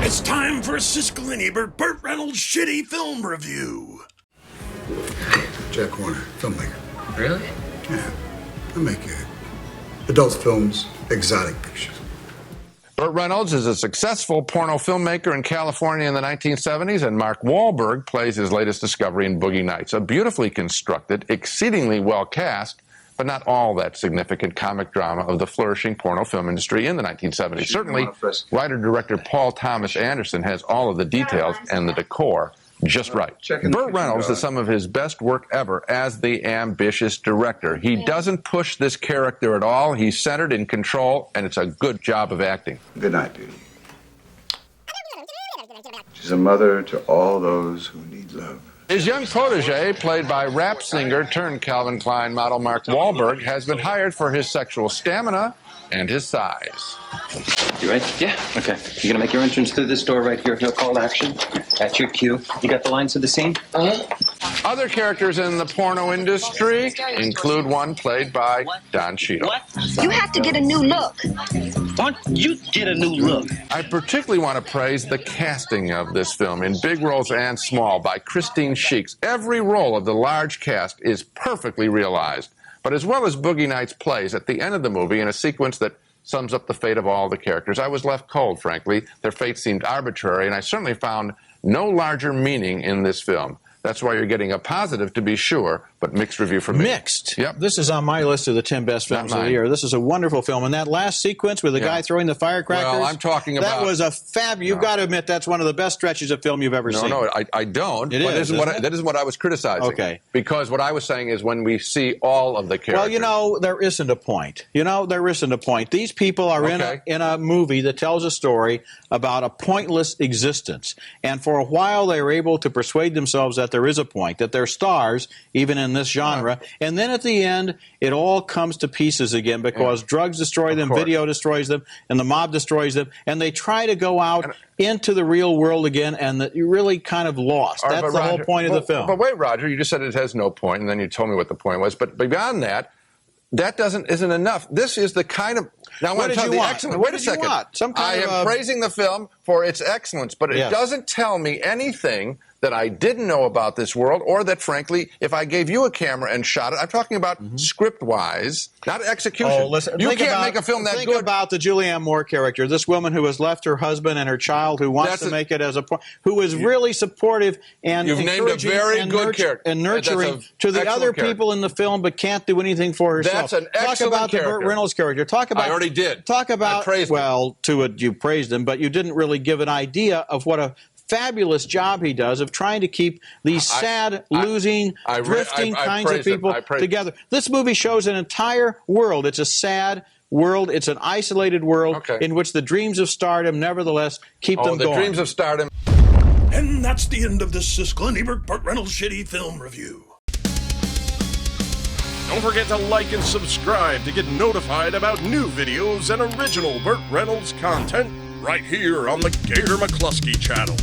It's time for a Siskel and Ebert Burt Reynolds Shitty Film review. Jack Warner, filmmaker. Really? Yeah, I make adult films, exotic pictures. Burt Reynolds is a successful porno filmmaker in California in the 1970s, and Mark Wahlberg plays his latest discovery in Boogie Nights, a beautifully constructed, exceedingly well cast, but not all that significant comic drama of the flourishing porno film industry in the 1970s. Certainly, writer-director Paul Thomas Anderson has all of the details and the decor just right. Burt Reynolds is some of his best work ever as the ambitious director. He doesn't push this character at all. He's centered, in control, and it's a good job of acting. Good night, Beauty. She's a mother to all those who need love. His young protege, played by rap singer turned Calvin Klein model Mark Wahlberg, has been hired for his sexual stamina and his size. You ready? Yeah. Okay. You're gonna make your entrance through this door right here. No call to action. At your cue. You got the lines of the scene? Other characters in the porno industry include one played by Don Cheadle. You have to get a new look. Why don't you get a new look? I particularly want to praise the casting of this film, in big roles and small, by Christine Sheaks. Every role of the large cast is perfectly realized. But as well as Boogie Nights plays, at the end of the movie, in a sequence that sums up the fate of all the characters, I was left cold, frankly. Their fate seemed arbitrary, and I certainly found no larger meaning in this film. That's why you're getting a positive, to be sure, but mixed review from me. Mixed? Yep. This is on my list of the 10 best films of the year. This is a wonderful film. And that last sequence with the guy throwing the firecrackers. Well, I'm talking about... That was a fabulous... You've got to admit that's one of the best stretches of film you've ever seen. No, I don't. It is, that isn't what I was criticizing. Okay. Because what I was saying is when we see all of the characters... Well, you know, there isn't a point. There isn't a point. These people are in a movie that tells a story about a pointless existence. And for a while, they were able to persuade themselves that there is a point, that they're stars, even in this genre. And then at the end, it all comes to pieces again because drugs destroy them, video destroys them, and the mob destroys them. And they try to go out into the real world again, and you're really kind of lost. That's the whole point of the film. But wait, Roger, you just said it has no point, and then you told me what the point was. But beyond that, that isn't enough. This is the kind of... Now, I want to tell you the excellence. Wait a second. I am praising the film for its excellence, but it doesn't tell me anything that I didn't know about this world, or that, frankly, if I gave you a camera and shot it, I'm talking about script-wise, not execution. Oh, listen, you can't make a film that good. Think about the Julianne Moore character, this woman who has left her husband and her child, who wants to make it as a... who is really supportive and encouraging and nurturing to the other people in the film, but can't do anything for herself. That's an excellent Talk about the Burt Reynolds character. Talk about... I already did. Talk about... I praised him. You praised him, but you didn't really give an idea of what a fabulous job he does of trying to keep these sad, losing, drifting kinds of people together. This movie shows an entire world. It's a sad world. It's an isolated world in which the dreams of stardom nevertheless keep them going. The dreams of stardom. And that's the end of this Siskel and Ebert Burt Reynolds Shitty Film review. Don't forget to like and subscribe to get notified about new videos and original Burt Reynolds content right here on the Gator McKLUSKY channel.